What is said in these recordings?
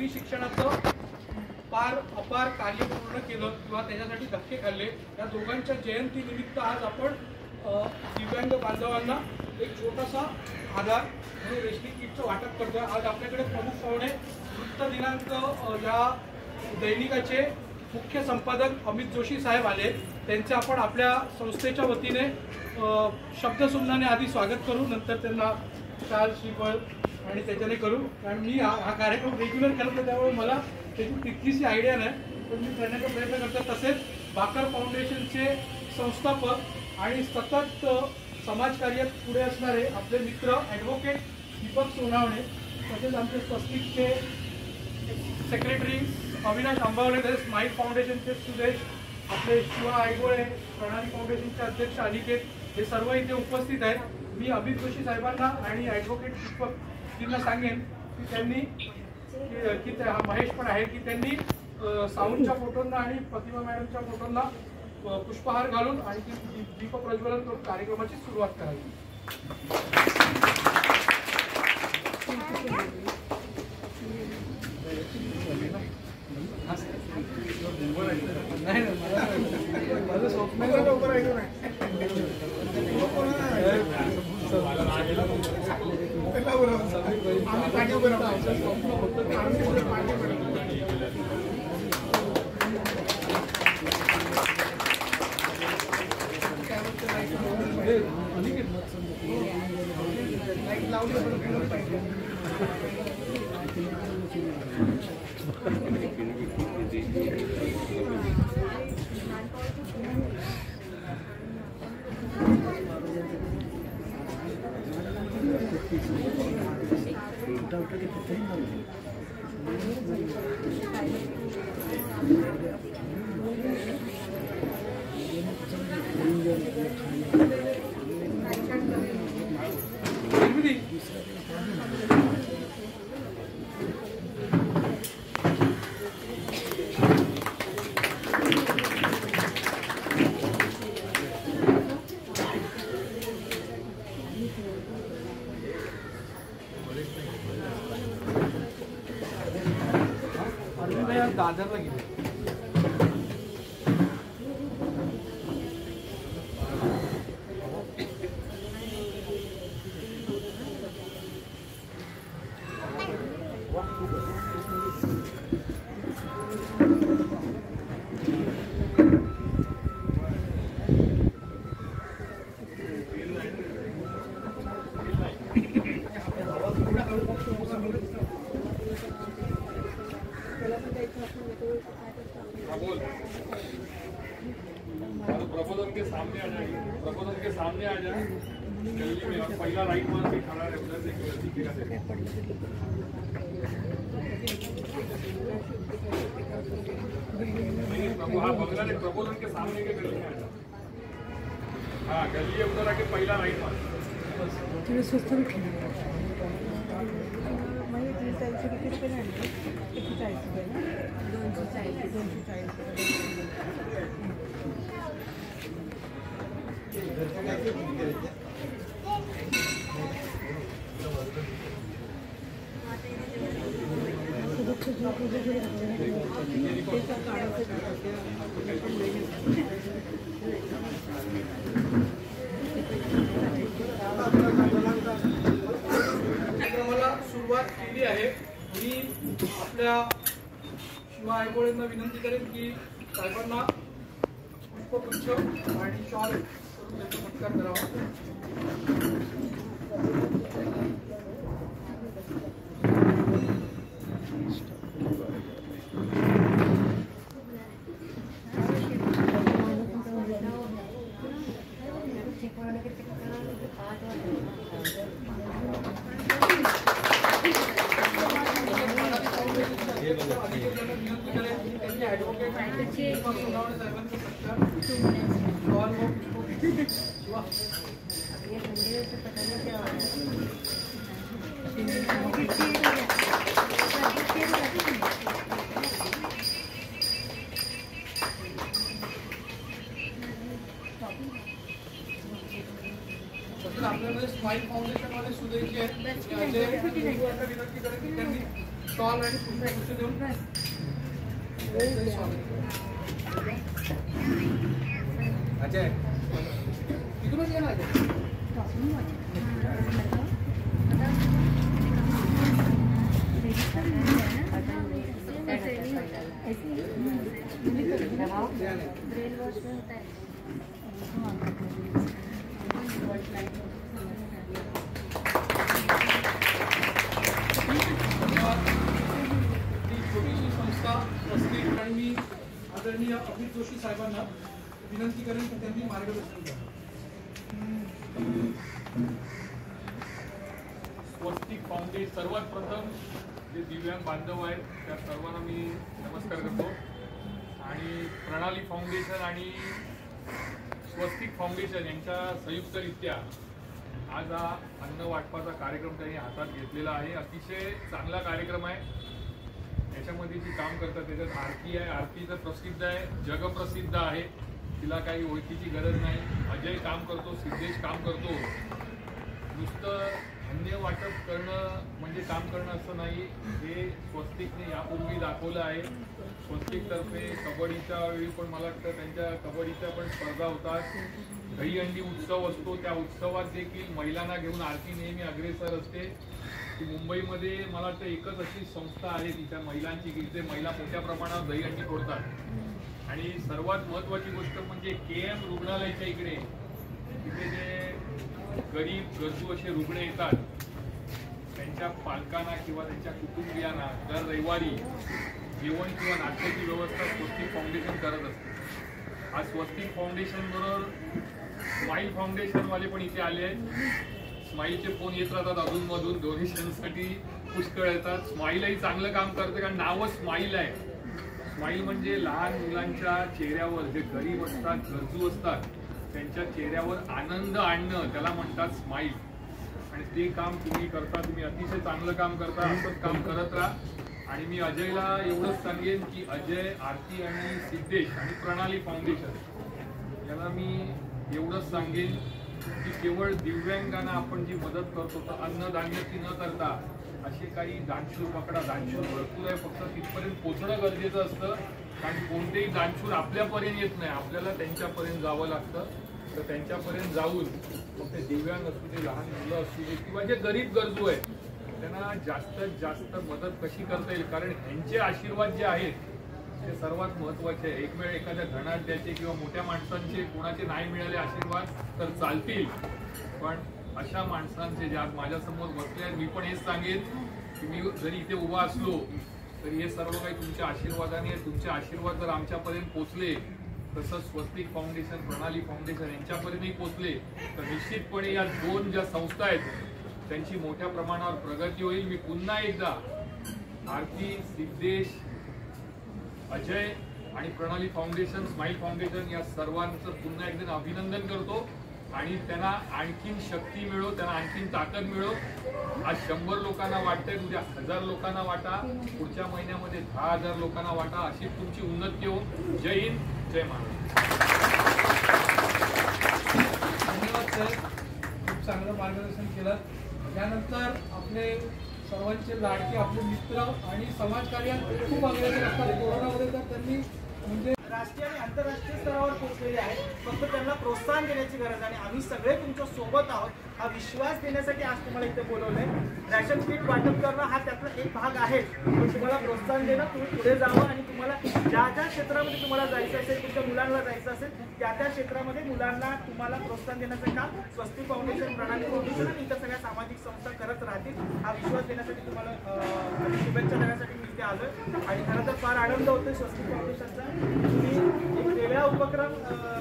स्त्री शिक्षणाचं अपार कार्य पूर्ण केलं किंवा त्याच्यासाठी धक्के खाल्ले, या दोघांच्या जयंतीनिमित्त आज आपण दिव्यांग बांधवांना एक छोटासा आधार म्हणून रेशनिंग किटचं वाटप करतोय। आज आपल्याकडे प्रमुख पाहुणे वृत्त दिनांक या दैनिकाचे मुख्य संपादक अमित जोशी साहेब आले। त्यांचे आपण आपल्या संस्थेच्या वतीने शब्दसुमनाने आधी स्वागत करू, नंतर त्यांना शाल श्रीफळ आणि त्याच्याने करू। कारण मी हा कार्यक्रम रेग्युलर करतो त्यामुळे मला त्याची तितकीशी आयडिया नाही, पण मी करण्याचा प्रयत्न करतो। तसेच बाकर फाउंडेशनचे संस्थापक आणि सतत समाजकार्यात पुढे असणारे आपले मित्र ॲडव्होकेट दीपक सोनावणे, तसेच आमचे स्वस्तिकचे सेक्रेटरी अविनाश आंबावले, तसेच स्माईल फाउंडेशनचे सुदेश, आपले शिवा आयगोळे, प्रणाली फाउंडेशनचे अध्यक्ष अनिकेत, हे सर्व इथे उपस्थित आहेत। मी अमित जोशी साहेबांना आणि ॲडव्होकेट दीपकजींना सांगेन की त्यांनी की महेश पण आहे की त्यांनी साऊंडच्या फोटोंना आणि प्रतिमा मॅडमच्या फोटोंना पुष्पहार घालून आणि दीप प्रज्वलन करून कार्यक्रमाची सुरुवात करावी। माझं स्वप्न दादरला गेले। प्रबोधन के सामने आ जाए, प्रबोधन के सामने आ जाए। गली में पहला राइट मान पे खड़ा है, उधर से गलती के हाँ बंगला ने प्रबोधन के सामने के गली में आ जाए। हाँ गली है, उधर आके पहला राइट मान। सुरुवात केली आहे। मी आपल्या शिवा आयगोळेंना विनंती करेन की साहेबांना पुष्पगुच्छ आणि शॉल करून त्यांचा सत्कार करावा। आपल्याकडे स्माईल फाउंडेशन वाले सुदेश आहेत, विनंती करेन की त्यांनी शॉल आणि पुष्पगुच्छ देऊन अजय इकडूनच ये ना ब्रेन वॉश में होता है। छोटीशी संस्था स्वस्तिक आणि मी आदरणीय अमित जोशी साहेबांना विनंती करेन की त्यांनी मार्गदर्शन करावं। स्वस्तिक फाउंडेशन सर्वात प्रथम जे दिव्यांग बांधव आहेत त्या सर्वांना मी नमस्कार करतो आणि प्रणाली फाउंडेशन आणि स्वस्तिक फाउंडेशन यांच्या संयुक्तरित्या आज हा अन्न वाटपाचा कार्यक्रम त्यांनी हातात घेतलेला आहे। अतिशय चांगला कार्यक्रम आहे। याच्यामध्ये जी काम करतात त्याच्यात आरती आहे, आरती तर प्रसिद्ध आहे, जगप्रसिद्ध आहे, तिला काही ओळखीची गरज नाही। अजय काम करतो, सिद्धेश काम करतो। नुसतं अन्य वाटप करणं म्हणजे काम करणं असं नाही, हे स्वस्तिकने यापूर्वी दाखवलं आहे। स्वस्तिकतर्फे कबड्डीच्या वेळी पण मला वाटतं त्यांच्या कबड्डीच्या पण स्पर्धा होतात, दहीहंडी उत्सव असतो, त्या उत्सवात देखील महिलांना घेऊन आरती नेहमी अग्रेसर असते। ती मुंबईमध्ये मला वाटतं एकच अशी संस्था आहे तिच्या महिलांची की जिथे महिला मोठ्या प्रमाणावर दहीहंडी फोडतात। आणि सर्वात महत्त्वाची गोष्ट म्हणजे KM रुग्णालयाच्या इकडे तिथे जे गरीब गरजू असे रुग्ण येतात त्यांच्या पालकांना किंवा त्यांच्या कुटुंबियांना दर रविवारी जेवण किंवा नाश्त्याची व्यवस्था स्वस्तिक फाउंडेशन करत असते। आज स्वस्तिक फाउंडेशन बरोबर स्माईल फाउंडेशनवाले पण इथे आले आहेत। स्माईलचे फोन येत राहतात अधूनमधून, डोनेशनसाठी पुष्कळ येतात। स्माईलही चांगलं काम करते कारण नावच स्माईल आहे। स्माईल म्हणजे लहान मुलांच्या चेहऱ्यावर जे गरीब असतात, गरजू असतात त्यांच्या चेहऱ्यावर आनंद आणणं त्याला म्हणतात स्माईल। आणि ते काम तुम्ही करता, तुम्ही अतिशय चांगलं काम करता, असंच काम करत राहा। आणि मी अजयला एवढंच सांगेन की अजय, आरती आणि सिद्धेश आणि प्रणाली फाउंडेशन याला मी एवढंच सांगेन की केवळ दिव्यांगांना आपण जी मदत करतो तर अन्नधान्याची न करता असे काही दानशूर पकडा। दानशूर भरपूर आहे, फक्त तिथपर्यंत पोचणं गरजेचं असतं कारण कोणतेही दानशूर आपल्यापर्यंत येत नाही, आपल्याला त्यांच्यापर्यंत जावं लागतं। तर त्यांच्यापर्यंत जाऊन मग ते दिव्यांग असू दे, लहान मुलं असू दे किंवा जे गरीब गरजू आहेत त्यांना जास्तीत जास्त मदत कशी करता येईल, कारण ह्यांचे आशीर्वाद जे आहेत ते सर्वात महत्त्वाचे आहे। एक वेळ एखाद्या धनाढ्याचे किंवा मोठ्या माणसांचे कोणाचे नाही मिळाले आशीर्वाद तर चालतील, पण अशा माणसांचे जे आज माझ्यासमोर बसले आहेत, मी पण हेच सांगेन की मी जरी इथे उभा असलो तरी हे सर्व काही तुमच्या आशीर्वादाने आहे। तुमचे आशीर्वाद जर आमच्यापर्यंत पोचले, तसंच स्वस्तिक फाउंडेशन, प्रणाली फाउंडेशन यांच्यापर्यंतही पोचले तर निश्चितपणे या दोन ज्या संस्था आहेत त्यांची मोठ्या प्रमाणावर प्रगती होईल। मी पुन्हा एकदा आरती, सिद्धेश, अजय आणि प्रणाली फाउंडेशन, स्माईल फाउंडेशन या सर्वांचं पुन्हा एकदा अभिनंदन करतो आणि त्यांना आणखीन शक्ती मिळो, त्यांना आणखीन ताकद मिळो। आज 100 लोकांना वाटतंय, उद्या 1000 लोकांना वाटा, पुढच्या महिन्यामध्ये 10,000 लोकांना वाटा, अशी तुमची उन्नती हो। जय हिंद, जय महाराष्ट्र। धन्यवाद सर, खूप चांगलं मार्गदर्शन केलं। यानंतर आपले सर्वांचे लाडके आपले मित्र आणि समाजकार्यात खूप अग्रेसर असतात। कोरोनामध्ये तर त्यांनी म्हणजे राष्ट्रीय आणि आंतरराष्ट्रीय स्तरावर पोहोचलेले आहेत, फक्त त्यांना प्रोत्साहन देण्याची गरज आहे। आम्ही सगळे तुमच्या सोबत आहोत हा विश्वास देण्यासाठी आज तुम्हाला इथे बोलवलंय। रॅशन किट वाटप करणं हा त्यातला एक भाग आहे, पण तुम्हाला प्रोत्साहन देणं, तुम्ही पुढे जावं आणि तुम्हाला ज्या ज्या क्षेत्रामध्ये तुम्हाला जायचं असेल, तुमच्या मुलांना जायचं असेल त्या त्या क्षेत्रामध्ये मुलांना तुम्हाला प्रोत्साहन देण्याचं काम स्वस्तिक फाउंडेशन, प्रणाली फाउंडेशन आणि इतर सगळ्या सामाजिक संस्था करत राहतील। हा विश्वास देण्यासाठी तुम्हाला शुभेच्छा देण्यासाठी मी इथे आलोय। आणि खरं तर फार आनंद होतोय स्वस्तिक फाउंडेशनचा, तुम्ही एक वेगळा उपक्रम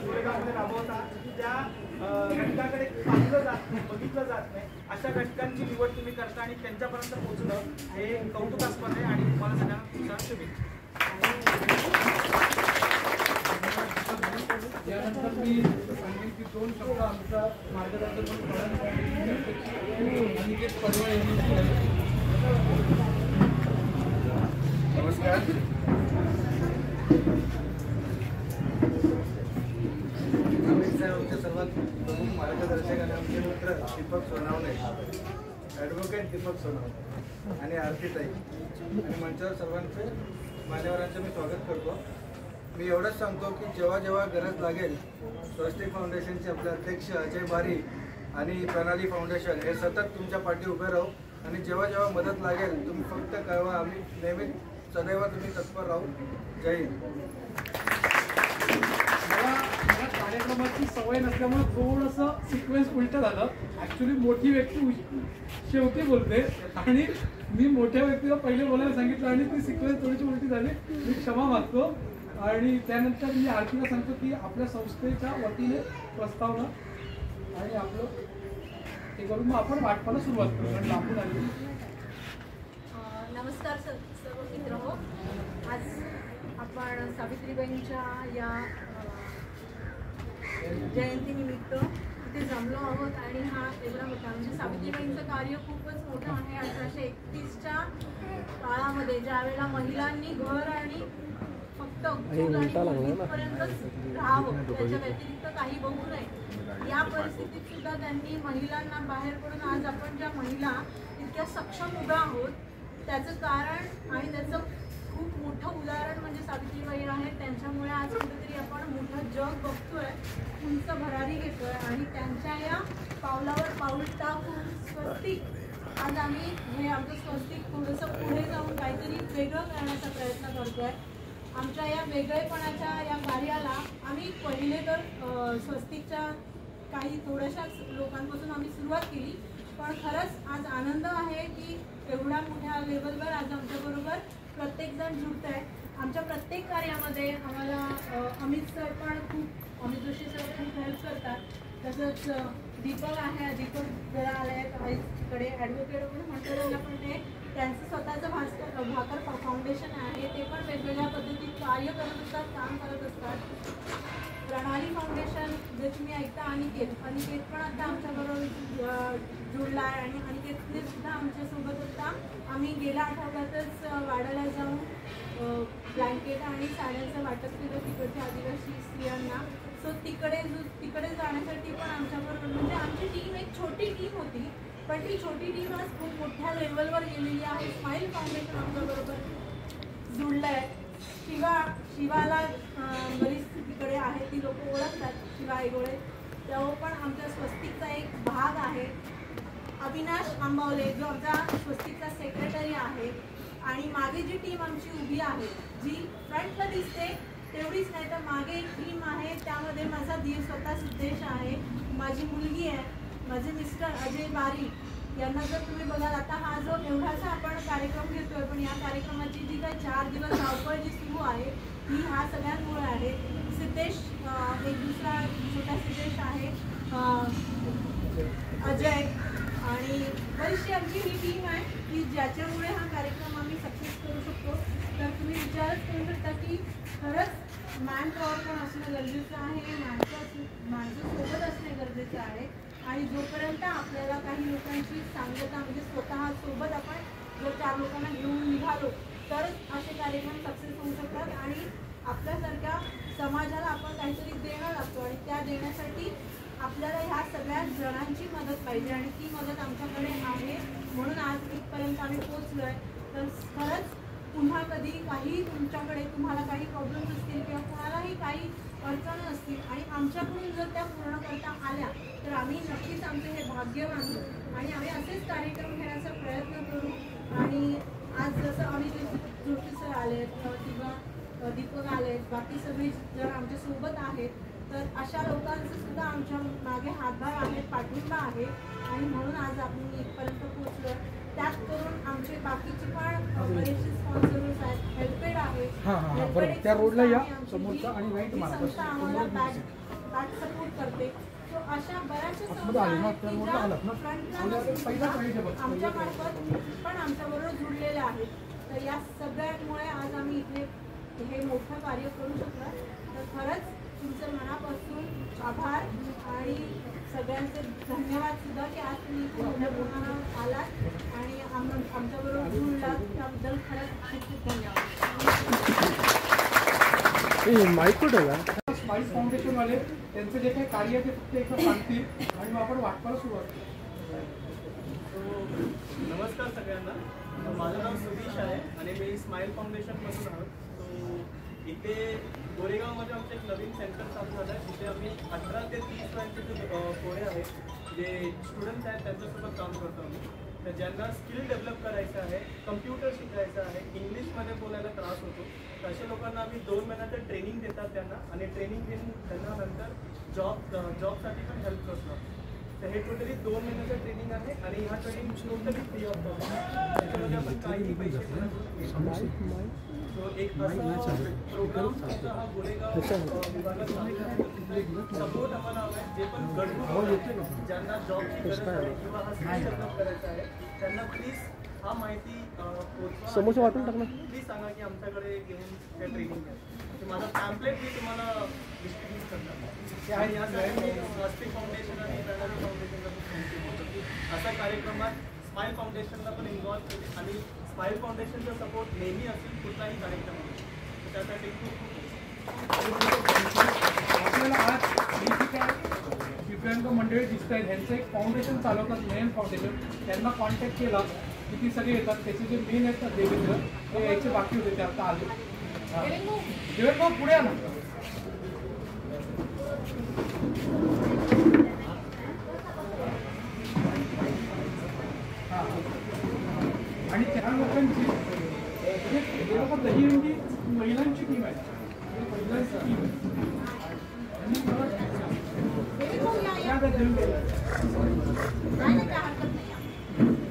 गोरेगावमध्ये राबवता की त्या घटकाकडे पाहिलं जात नाही, बघितलं जात नाही, अशा घटकांची निवड तुम्ही करता आणि त्यांच्यापर्यंत पोहोचणं हे कौतुकास्पद आहे आणि तुम्हाला सगळ्यांना शुभेच्छा। यानंतर मी सांगेन की 2 शब्द आमचा मार्गदर्शन अनिकेत पडवळ यांनी। नमस्कार, आमच्या सर्वात प्रमुख मार्गदर्शक आणि आमचे मित्र दीपक सोनावणे ॲडव्होकेट दीपक सोनवणे आणि आरतीताई आणि मंचावर सर्वांचे मान्यवरांचं मी स्वागत करतो. मी एवढंच सांगतो की जेव्हा जेव्हा गरज लागेल स्वस्तिक फाउंडेशनचे आपले अध्यक्ष अजय बारी आणि प्रणाली फाउंडेशन हे सतत तुमच्या पाठी उभे राहू आणि जेव्हा जेव्हा मदत लागेल तुम्ही फक्त कळवा, आम्ही नेहमी सदैव तुम्ही तत्पर राहू. जय हिंद. मला कार्यक्रमाची सवय नसल्यामुळे थोडंसं सिक्वेन्स उलटं झालं. ॲक्च्युली मोठी व्यक्ती शेवटी बोलते आणि मी मोठ्या व्यक्तीला पहिले बोलायला सांगितलं आणि ती सिक्वेन्स थोडीशी उलटी झाली. मी क्षमा मागतो आणि त्यानंतर मी आरतीला सांगतो की आपल्या संस्थेच्या वतीने प्रस्तावना आणि आपलं हे करून मग आपण वाटपाला सुरुवात करू आणि लांबून आली. नमस्कार सर्व मित्रहो. आज आपण सावित्रीबाईंच्या या जयंतीनिमित्त इथे जमलो आहोत आणि हा एवढा मोठा म्हणजे सावित्रीबाईंचं कार्य खूपच मोठं आहे. 1831च्या काळामध्ये ज्या वेळेला महिलांनी घर आणि फक्त पर्यंतच राहावं, त्याच्या व्यतिरिक्त काही बघू नये, या परिस्थितीत सुद्धा त्यांनी महिलांना बाहेर पडून आज आपण ज्या महिला इतक्या सक्षम उभ्या आहोत त्याचं कारण आणि त्याचं खूप मोठं उदाहरण म्हणजे सावित्रीबाई आहेत. त्यांच्यामुळे आज कुठेतरी आपण मोठं जग बघतोय, उंच भरारी घेतोय आणि त्यांच्या या पावलावर पाऊल टाकून स्वस्तिक आज आम्ही हे आमचं स्वस्तिक थोडंसं पुढे जाऊन काहीतरी वेगळं करण्याचा प्रयत्न करतोय. आमच्या या वेगळेपणाच्या या कार्याला आम्ही पहिले तर स्वस्तिकच्या काही थोड्याशाच लोकांपासून आम्ही सुरुवात केली, पण खरंच आज आनंद आहे की एवढ्या मोठ्या लेवलवर आज आमच्याबरोबर प्रत्येकजण जुळत आहे. आमच्या प्रत्येक कार्यामध्ये आम्हाला अमित सर पण खूप, अमित जोशी सर खूप हेल्प करतात. तसंच दीपक आहे, दीपक जरा आले आहेत तिकडे ॲडव्होकेट म्हणून म्हणतो त्यांना, पण ते त्यांचं स्वतःचं भाकर फाउंडेशन आहे, ते पण वेगवेगळ्या पद्धतीत कार्य करत असतात, काम करत असतात. प्रणाली फाउंडेशन जे तुम्ही ऐकता, अनिकेत पण आता आमच्याबरोबर जुळला आहे आणि अनिकेतने सुद्धा आमच्यासोबत होता. आम्ही गेल्या आठवड्यातच वाड्याला जाऊन ब्लँकेट आणि साड्यांचं वाटप केलं तिकडच्या आदिवासी स्त्रियांना. सो तिकडे जाण्यासाठी पण आमच्याबरोबर म्हणजे आमची टीम एक छोटी टीम होती, पण ती छोटी टीम आज खूप मोठ्या लेवलवर गेलेली आहे. स्माईल फाउंडेशन आमच्याबरोबर जुळलं आहे. शिवाला बरीच तिकडे आहे, ती लोक ओळखतात, शिवा आयगोळे, तो पण आमच्या स्वस्तिकचा एक भाग आहे. अविनाश आंबावले जो आमचा स्वस्तिकचा सेक्रेटरी आहे. आणि मागे जी टीम आमची उभी आहे, जी फ्रंटला दिसते तेवढीच नाही तर मागे एक टीम आहे, त्यामध्ये माझा धीर स्वतः सिद्धेश आहे, माझी मुलगी आहे, माझे मिस्टर अजय बारी यांना जर तुम्ही बघाल, आता हा जो एवढासा आपण कार्यक्रम घेतोय, पण या कार्यक्रमाची जी काही 4 दिवस धावपळ जी सुरू आहे ही ह्या सगळ्यांमुळे आहे. सिद्धेश एक दुसरा छोटा सिद्धेश आहे, अजय आणि बरीचशी आमची ही टीम आहे की ज्याच्यामुळे हा कार्यक्रम आम्ही सक्सेस करू शकतो. तर तुम्ही विचारच करू शकता की खरंच मॅन पॉवर पण असणं गरजेचं आहे, माणसं सोबत असणे गरजेचं आहे. आणि जोपर्यंत आपल्याला काही लोकांची सांगता म्हणजे स्वतः सोबत आपण जर 4 लोकांना घेऊन निघालो तरच असे कार्यक्रम सक्सेस होऊ शकतात आणि आपल्यासारख्या समाजाला आपण काहीतरी देणं लागतो आणि त्या देण्यासाठी आपल्याला ह्या सगळ्या जणांची मदत पाहिजे आणि ती मदत आमच्याकडे आहे. म्हणून आज इथपर्यंत आम्ही पोचलो आहे. तर खरंच पुन्हा कधी काही तुमच्याकडे तुम्हाला काही प्रॉब्लेम्स असतील किंवा कोणालाही काही अडचणी असतील आणि आमच्याकडून जर त्या पूर्ण करता आल्या तर आम्ही नक्कीच आमचे हे भाग्य मानू आणि आम्ही असेच कार्यक्रम घेण्याचा प्रयत्न करू. आणि आज जसं आम्ही जोशी सर आले किंवा दीपक आले, बाकी सगळी जर आमच्यासोबत आहेत, तर अशा लोकांचं सुद्धा आमच्या मागे हातभार आहे, पाठिंबा आहे आणि म्हणून आज आपण इथपर्यंत पोहोचलो. त्याच करून आमचे बाकीचे पण बरेचसे स्पॉन्सर्स आहेत, हेल्पेड आहे, त्या रोडला या समोरचा आणि राईट मारा, संस्था आम्हाला बॅक सपोर्ट करते. सो अशा बऱ्याचशा संस्था आहेत की ज्या फ्रंटला आमच्या मार्फत पण आमच्याबरोबर जुळलेल्या आहेत. तर या सगळ्यांमुळे आज आम्ही इथे हे मोठं कार्य करू शकतो. तर खरंच तुमचं मनापासून आभार आणि सगळ्यांचे धन्यवाद सुद्धा की आज तुम्ही इथे मोठ्या प्रमाणावर आलात आणि आमच्याबरोबर जुळलात, त्याबद्दल खरंच खूप खूप धन्यवाद. स्माईल फाउंडेशनवाले त्यांचं जे काही कार्य आहे ते फक्त एकदा सांगतील आणि मग आपण वाटपाला सुरुवात करू. नमस्कार सगळ्यांना. माझं नाव सुधीश आहे आणि मी स्माईल फाउंडेशनमधून आहोत. तो इथे गोरेगावमध्ये आमचं एक नवीन सेंटर चालू झालं आहे. तिथे आम्ही 18 ते 30 वर्षाचे जे पोरे आहेत, जे स्टुडंट्स आहेत, त्यांच्यासोबत काम करतो आम्ही. तर ज्यांना स्किल डेव्हलप करायचं आहे, कम्प्युटर शिकायचं आहे, इंग्लिशमध्ये बोलायला त्रास होतो, तर अशा लोकांना आम्ही 2 महिन्याचं ट्रेनिंग देतात त्यांना, आणि ट्रेनिंग देऊन त्यांना नंतर जॉबसाठी पण हेल्प करतो. तर हे टोटली 2 महिन्याचं ट्रेनिंग आहे आणि हा training totally free of cost. त्याच्यामध्ये आपण काही पैसे तो एक असा प्रोग्राम हा गोरेगाव विभागात सपोर्ट आम्हाला हवा आहे. जे पण गरजू ज्यांना जॉबची गरज आहे किंवा हा स्किल डेव्हलप करायचा आहे, त्यांना प्लीज हा माहिती पोहोचवा. प्लीज सांगा की आमच्याकडे घेऊन त्या ट्रेनिंग आहे. माझा पॅम्पलेट मी तुम्हाला डिस्ट्रीब्यूट करणार. आणि यासाठी मी स्वस्तिक फाउंडेशन आणि प्रणाली फाउंडेशनला खूप थँक्यू बोलतो. अशा कार्यक्रमात स्माईल फाउंडेशनला पण इन्व्हॉल्व केले आणि स्माईल फाउंडेशनचा सपोर्ट नेहमी असेल कुठलाही कार्यक्रम असेल. तर त्यासाठी आपल्याला आज ही जी काय दिव्यांग मंडळी दिसत आहेत, ह्यांचं एक फाउंडेशन चालवतात, नयन फाउंडेशन. त्यांना कॉन्टॅक्ट केला की ती सगळे येतात. त्याचे जे मेन आहेत ना देवेंद्र, ते यायचे बाकी होते, ते आता आले. देवेंद्र पुढे आला. आणि त्या लोकांची हे लोक दहीहंडी महिलांची टीम आहे, महिलांची टीम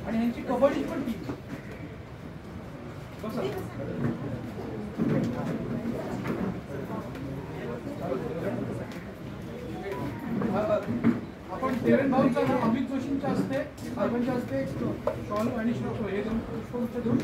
आणि ह्यांची कबड्डी पण टीम. बस आपण देवेंद्र भाऊंचा नाव अमित जोशींच्या हस्ते, अर्बनच्या हस्ते शॉल आणि श्लोक हे दोन पुष्पगुच्छ देऊन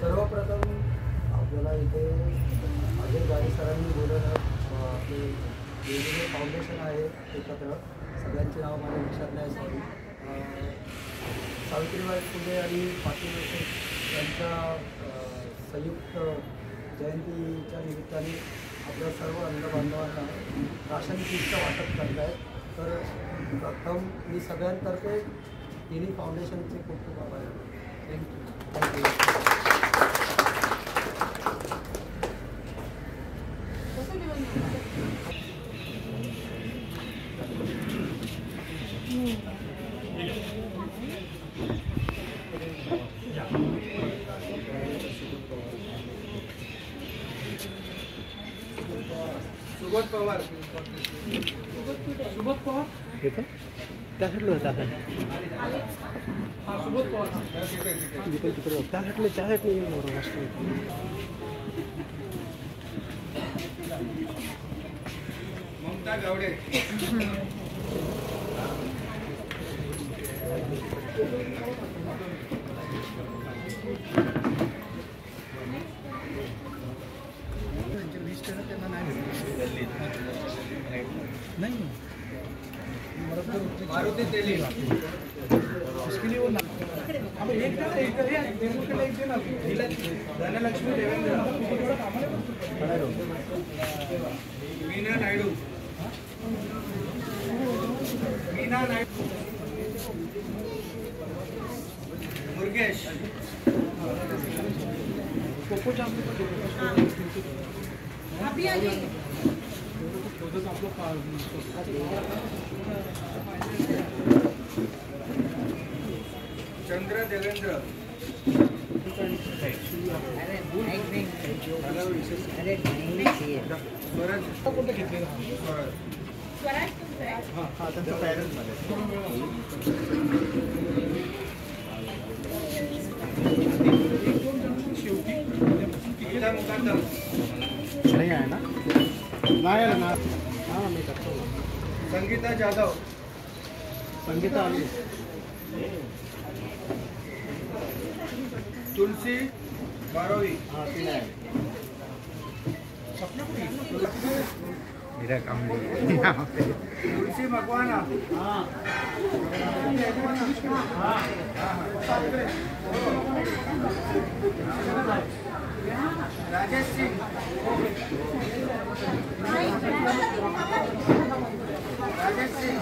सर्वप्रथम आपल्याला इथे अजय गाडी सरांनी बोलवलं. आपले वेगवेगळे फाउंडेशन आहे एकत्र, सगळ्यांची नाव मला लक्षात नाही, सॉरी. सावित्रीबाई फुले आणि पाटील यांच्या संयुक्त जयंतीच्या निमित्ताने आपल्या सर्व अंधबांधवांना राशन किटचं वाटप करत आहेत. तर प्रथम मी सगळ्यांतर्फे तिन्ही फाउंडेशनचे खूप खूप आभार आहे. थँक्यू. सुबोध पवार. सुबोध पवार त्यासाठी त्यासाठी हा सुबोध पवार त्यासाठी ममता गावडे. नहीं मारुती तेली. इसके लिए वो ना अब एक का एक करे देवमुखेला एक देना धनलक्ष्मी देवेंद्र मीना नायडू. मीना नायडू. मुर्गेश. कोको जाम अभी आ जाइए. चंद्र देवेंद्र. स्वराज. कोणतं घेतलेलं स्वराज तुमचं आहे. हाँ त्यांचं पॅरेंट्स मध्ये एक दोन जण शेवटी गीता मुकादम. नहीं आहे ना नाही आहे ना. हां मी करतो. संगीता जाधव. संगीता आली. तुलसी बारोवी. हा ती नाही. मेरा काम नहीं. तुलसी मकवाना. राजेश सिंह. राजेश सिंह.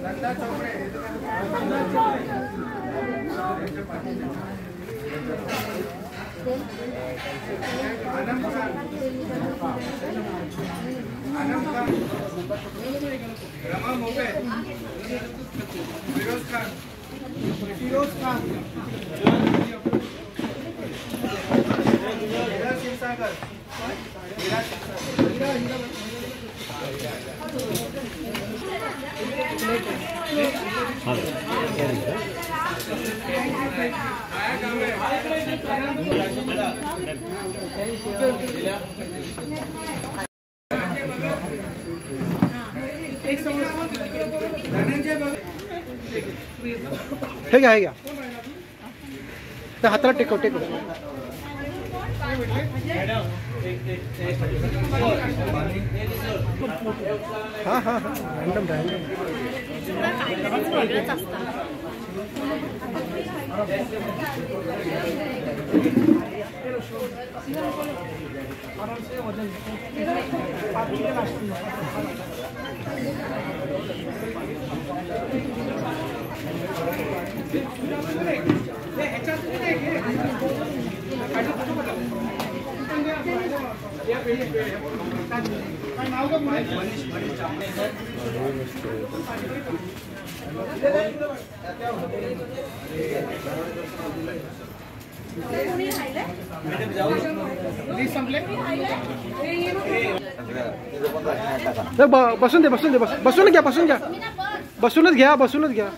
नंदा चौकडे. आनंद खान. आनंद खान. रमा मोबे. फिरोज खान. फिरोज खान. हीरा क्षीरसागर. हीरा हे घ्या हे घ्या. त्या हाताला टेकव टेकव. हा हा हा रॅन्डम रॅन्डम. वेगळंच असतं. बसून दे बसून दे बसून घ्या बसून घ्या. बसूनच घ्या बसूनच घ्या.